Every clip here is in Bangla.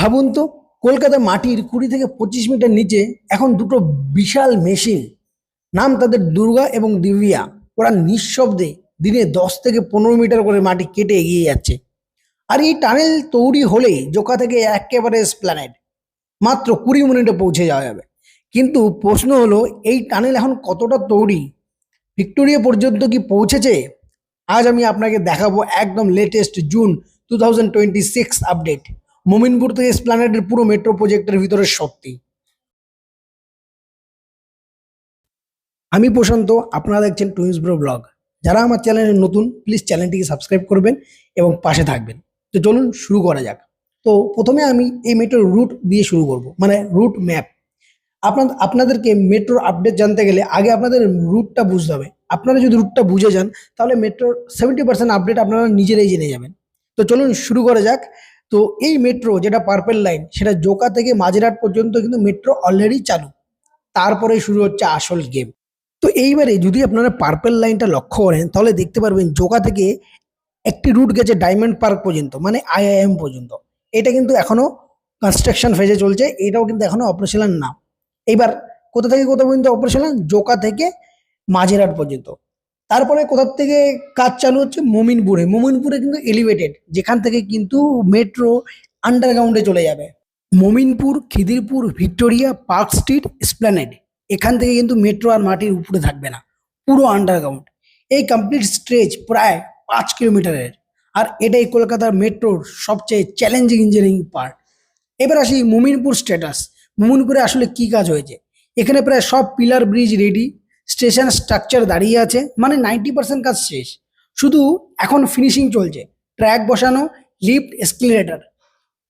ভাবুন তো, কলকাতার মাটির 20 থেকে 25 মিটার নিচে এখন দুটো বিশাল মেশিন, নাম তাদের দুর্গা এবং দিব্যা, ওরা নিঃশব্দে দিনে 10 থেকে 15 মিটার করে মাটি কেটে এগিয়ে যাচ্ছে। আর এই টানেল তৈরি হলেই জোকা থেকে একেবারে এসপ্ল্যানেড মাত্র 20 মিনিটে পৌঁছে যাওয়া যাবে। কিন্তু প্রশ্ন হলো, এই টানেল এখন কতটা তৈরি, ভিক্টোরিয়া পর্যন্ত কি পৌঁছেছে? আজ আমি আপনাকে দেখাবো একদম লেটেস্ট জুন 2026 আপডেট, মোমিনপুর থেকে এসপ্ল্যানেডের পুরো মেট্রো প্রজেক্টের ভিতরে সত্যি। আমি প্রশান্ত, আপনারা দেখছেন টুইন্স ব্রো ব্লগ। যারা আমার চ্যানেলে নতুন, প্লিজ চ্যানেলটিকে সাবস্ক্রাইব করবেন এবং পাশে থাকবেন। তো চলুন শুরু করা যাক। তো প্রথমে আমি এই মেট্রোর রুট দিয়ে শুরু করব, মানে রুট ম্যাপ। আপনাদেরকে মেট্রোর আপডেট জানতে গেলে আগে আপনাদের রুটটা বুঝতে হবে। আপনারা যদি রুটটা বুঝে যান, তাহলে মেট্রোর 70% আপডেট আপনারা নিজেরাই জেনে যাবেন। তো চলুন শুরু করা যাক। তো এই মেট্রো যেটা পার্পেল লাইন, সেটা জোকা থেকে মাঝেরহাট পর্যন্ত কিন্তু মেট্রো অলরেডি চালু। তারপরে শুরু হচ্ছে আসল গেম। তো এইবারে যদি আপনারা পার্পেল লাইনটা লক্ষ্য করেন, তাহলে দেখতে পারবেন জোকা থেকে একটি রুট গেছে ডায়মন্ড পার্ক পর্যন্ত, মানে আইআইএম পর্যন্ত। এটা কিন্তু এখনো কনস্ট্রাকশন ফেজে চলছে, এটাও কিন্তু এখনো অপারেশনাল না। এইবার কোথা থেকে কোথা পর্যন্ত অপারেশনাল? জোকা থেকে মাঝেরহাট পর্যন্ত। তারপরে কোথা থেকে কাজ চালু হচ্ছে? মোমিনপুরে কিন্তু এলিভেটেড, যেখান থেকে কিন্তু মেট্রো আন্ডারগ্রাউন্ডে চলে যাবে। Mominpur, Khidirpur, Victoria, park street, Esplanade, এখান থেকে কিন্তু মেট্রো আর মাটির উপরে থাকবে না, পুরো আন্ডারগ্রাউন্ড। এই কমপ্লিট স্ট্রেচ প্রায় 5 কিলোমিটারের। আর এটাই কলকাতার মেট্রোর সবচেয়ে চ্যালেঞ্জিং ইঞ্জিনিয়ারিং পার্ট। এবার আসি মোমিনপুর স্ট্যাটাস। মোমিনপুরে আসলে কি কাজ হয়েছে? এখানে প্রায় সব pillar bridge ready, station structure দাঁড়িয়ে আছে, মানে 90% কাজ শেষ। শুধু এখন ফিনিশিং চলছে, ট্র্যাক বসানো, লিফট, এসকেলেটর।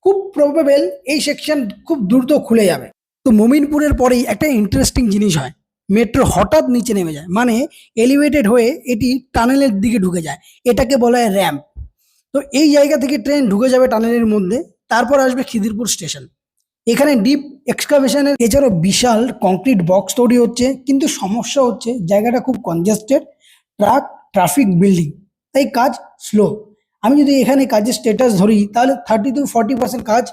খুব প্রবাবেল এই সেকশন খুব দ্রুত খুলে যাবে। তো মোমিনপুরের পরেই একটা ইন্টারেস্টিং জিনিস হয়, মেট্রো হঠাৎ নিচে নেমে যায়, মানে এলিভেটেড হয়ে এটি টানেলের দিকে ঢুকে যায়। এটাকে বলা হয় র্যাম্প। তো এই জায়গা থেকে ট্রেন ঢুকে যাবে টানেলের মধ্যে। তারপর আসবে খিদিরপুর স্টেশন। এখানে ডিপ এক্সকাভেশনের এছাড়াও বিশাল কংক্রিট বক্স তৈরি হচ্ছে, কিন্তু সমস্যা হচ্ছে জায়গাটা খুব কনজেস্টেড, ট্রাফিক, বিল্ডিং, তাই কাজ স্লো। আমি যদি এখানে কাজের স্ট্যাটাস ধরি, তাহলে 30 to 40% কাজ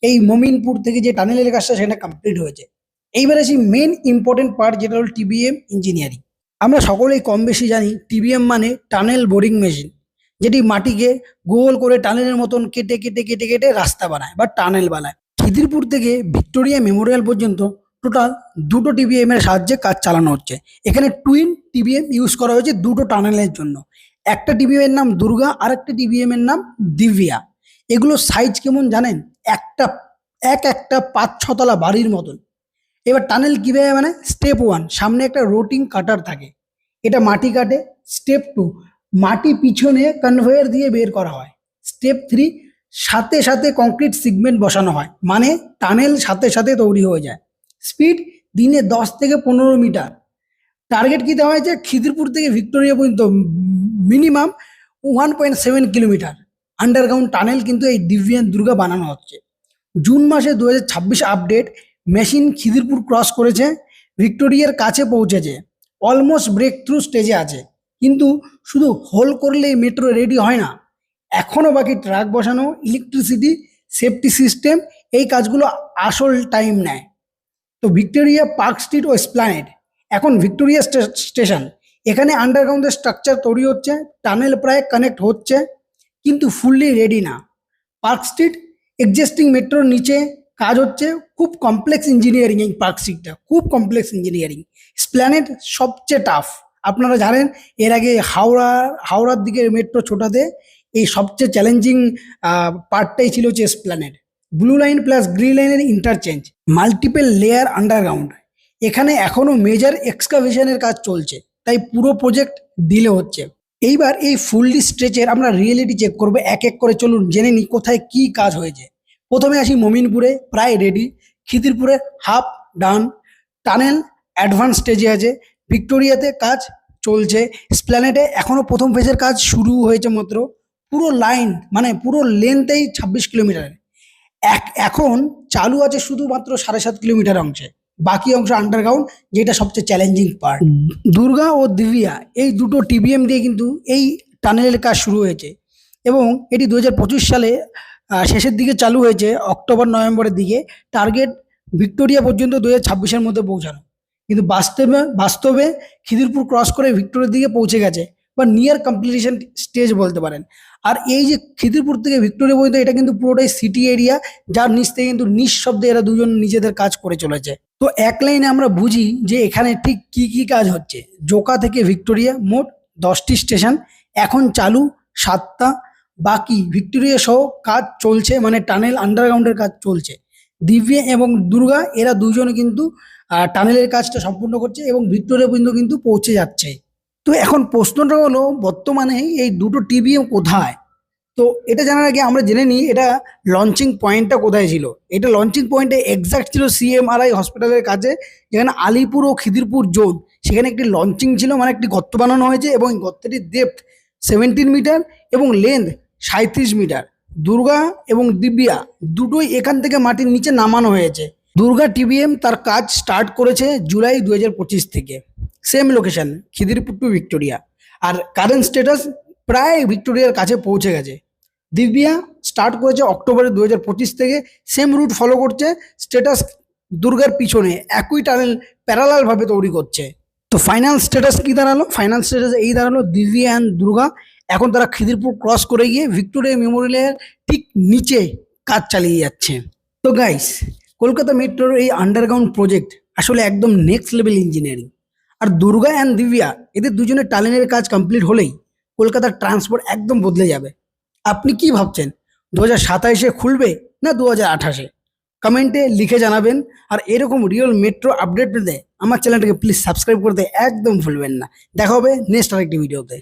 এই মোমিনপুর থেকে যে টানেলের কাজটা সেটা কমপ্লিট হয়েছে। এইবার আসি মেন ইম্পর্টেন্ট পার্ট, যেটা হল টিবিএম ইঞ্জিনিয়ারিং। আমরা সকলেই কম বেশি জানি টিবিএম মানে টানেল বোরিং মেশিন, যেটি মাটিকে গোল করে টানেলের মতন কেটে কেটে কেটে কেটে রাস্তা বানায় বা টানেল বানায়। খিদিরপুর থেকে ভিক্টোরিয়া মেমোরিয়াল পর্যন্ত টোটাল দুটো টিবিএম এর সাহায্যে কাজ চালানো হচ্ছে। এখানে টুইন টিবিএম ইউজ করা হয়েছে দুটো টানেলের জন্য। একটা টিবিএম এর নাম দুর্গা, আর একটা টিবিএম এর নাম দিব্যা। এগুলো সাইজ কেমন জানেন? একটা একটা 5-6 তলা বাড়ির মতন। এবার টানেল কিভাবে মানে? স্টেপ 1, সামনে একটা রোটিং কাটার থাকে, এটা মাটি কাটে। স্টেপ 2, মাটি পিছনে কনভেয়ার দিয়ে বের করা হয়। স্টেপ 3, সাথে সাথে কংক্রিট সিগমেন্ট বসানো হয়, মানে টানেল সাথে সাথে তৈরি হয়ে যায়। স্পিড দিনে 10 থেকে 15 মিটার। টার্গেট কি দেওয়া হয়েছে? খিদিরপুর থেকে ভিক্টোরিয়া পর্যন্ত মিনিমাম 1.7 কিলোমিটার আন্ডারগ্রাউন্ড টানেল কিন্তু এই দিব্যান দুর্গা বানানো হচ্ছে। জুন মাসে 2026 আপডেট, মেশিন খিদিরপুর ক্রস করেছে, ভিক্টোরিয়ার কাছে পৌঁছেছে, অলমোস্ট ব্রেক থ্রু স্টেজে আছে। কিন্তু শুধু হোল করলেই মেট্রো রেডি হয় না, এখনও বাকি ট্রাক বসানো, ইলেকট্রিসিটি, সেফটি সিস্টেম, এই কাজগুলো আসল টাইম নেয়। তো ভিক্টোরিয়া, পার্ক স্ট্রিট ও এসপ্ল্যানেড, এখন ভিক্টোরিয়া স্টেশন, এখানে আন্ডারগ্রাউন্ডের স্ট্রাকচার তৈরি হচ্ছে, টানেল প্রায় কানেক্ট হচ্ছে, কিন্তু ফুললি রেডি না। পার্ক স্ট্রিট এক্সিস্টিং মেট্রোর নিচে কাজ হচ্ছে, খুব কমপ্লেক্স ইঞ্জিনিয়ারিং। এই পার্ক স্ট্রিটটা খুব কমপ্লেক্স ইঞ্জিনিয়ারিং। এসপ্ল্যানেড সবচেয়ে টাফ। আপনারা জানেন এর আগে হাওড়ার দিকে মেট্রো ছোটাতে এই সবচেয়ে চ্যালেঞ্জিং পার্টটাই ছিল হচ্ছে Esplanade. Blue line plus green লাইনের ইন্টারচেঞ্জ, মাল্টিপল লেয়ার আন্ডারগ্রাউন্ড, এখানে এখনো মেজর এক্সকাভেশনের কাজ চলছে, তাই পুরো প্রজেক্ট ডিলে হচ্ছে। এইবার এই ফুললি স্ট্রেচের আমরা রিয়েলিটি চেক করবো এক এক করে। চলুন জেনে নিই কোথায় কি কাজ হয়েছে। প্রথমে আসি মোমিনপুরে, প্রায় রেডি। খিদিরপুরে হাফ ডান, টানেল অ্যাডভান্স স্টেজে আছে। ভিক্টোরিয়াতে কাজ চলছে। এসপ্ল্যানেডে এখনো প্রথম ফেজের কাজ শুরু হয়েছে মাত্র। পুরো লাইন মানে পুরো লেন্থেই 26 কিলোমিটার। এখন চালু আছে শুধুমাত্র 7.5 কিলোমিটার অংশে, বাকি অংশ আন্ডারগ্রাউন্ড, যেটা সবচেয়ে চ্যালেঞ্জিং পার্ট। দুর্গা ও দিব্যা এই দুটো টিবিএম দিয়ে কিন্তু এই টানেলের কাজ শুরু হয়েছে, এবং এটি 2025 সালে শেষের দিকে চালু হয়েছে অক্টোবর নভেম্বরের দিকে, টার্গেট ভিক্টোরিয়া পর্যন্ত 2026-এর মধ্যে পৌঁছানো। কিন্তু বাস্তবে খিদিরপুর ক্রস করে ভিক্টোরিয়ার দিকে পৌঁছে গেছে, বা নিয়ার কমপ্লিটেশন স্টেজ বলতে পারেন। আর এই যে খিদিরপুর থেকে ভিক্টোরিয়া পর্যন্ত, এটা কিন্তু পুরোটাই সিটি এরিয়া, যার নিচ থেকে কিন্তু নিঃশব্দে এরা দুজন নিজেদের কাজ করে চলেছে। তো এক লাইনে আমরা বুঝি যে এখানে ঠিক কি কি কাজ হচ্ছে। জোকা থেকে ভিক্টোরিয়া মোট 10টি স্টেশন, এখন চালু 7টা, বাকি ভিক্টোরিয়া সহ কাজ চলছে, মানে টানেল আন্ডারগ্রাউন্ডের কাজ চলছে। দিব্যা এবং দুর্গা এরা দুজনে কিন্তু টানেলের কাজটা সম্পূর্ণ করছে এবং ভিক্টোরিয়া পর্যন্ত কিন্তু পৌঁছে যাচ্ছে। তো এখন প্রশ্নটা হলো, বর্তমানে এই দুটো টিভিএম কোথায়? তো এটা জানার আগে আমরা জেনে নিই এটা লঞ্চিং পয়েন্টটা কোথায় ছিল। এটা লঞ্চিং পয়েন্টে এক্সাক্ট ছিল সিএমআরআই হসপিটালের কাছে, যেখানে আলিপুর ও খিদিরপুর জোন, সেখানে একটি লঞ্চিং ছিল, মানে একটি গর্ত বানানো হয়েছে এবং এই গর্তটির ডেপথ 17 মিটার এবং লেন্থ 37 মিটার। দুর্গা এবং দিব্যা দুটোই এখান থেকে মাটির নিচে নামানো হয়েছে। দুর্গা টিভিএম তার কাজ স্টার্ট করেছে জুলাই 2025 থেকে, same location Khidirpur to Victoria. আর কারেন্ট স্ট্যাটাস প্রায় ভিক্টোরিয়ার কাছে পৌঁছে গেছে। দিব্যা স্টার্ট করেছে অক্টোবরে 2025 থেকে, সেম রুট ফলো করছে, স্ট্যাটাস দুর্গার পিছনে একই টানেল প্যারালাল ভাবে তৈরি করছে। তো ফাইনাল স্ট্যাটাস কি দাঁড়ালো? ফাইনাল স্ট্যাটাস এই দাঁড়ালো, দিব্যা অ্যান্ড দুর্গা এখন তারা খিদিরপুর ক্রস করে গিয়ে ভিক্টোরিয়া মেমোরিয়ালের ঠিক নিচে কাজ চালিয়ে যাচ্ছে। তো গাইস, কলকাতা মেট্রোর এই আন্ডারগ্রাউন্ড প্রজেক্ট আসলে একদম নেক্সট লেভেল ইঞ্জিনিয়ারিং। আর দুর্গা অ্যান্ড দিব্যা এদের দুজনের টানেলের কাজ কমপ্লিট হলেই কলকাতার ট্রান্সপোর্ট একদম বদলে যাবে। আপনি কি ভাবছেন, 2027-এ খুলবে না 2028-এ? কমেন্টে লিখে জানাবেন। আর এরকম রিয়েল মেট্রো আপডেট পেতে আমার চ্যানেলটাকে প্লিজ সাবস্ক্রাইব করতে একদম ভুলবেন না। দেখা হবে নেক্সট আরেকটি ভিডিওতে।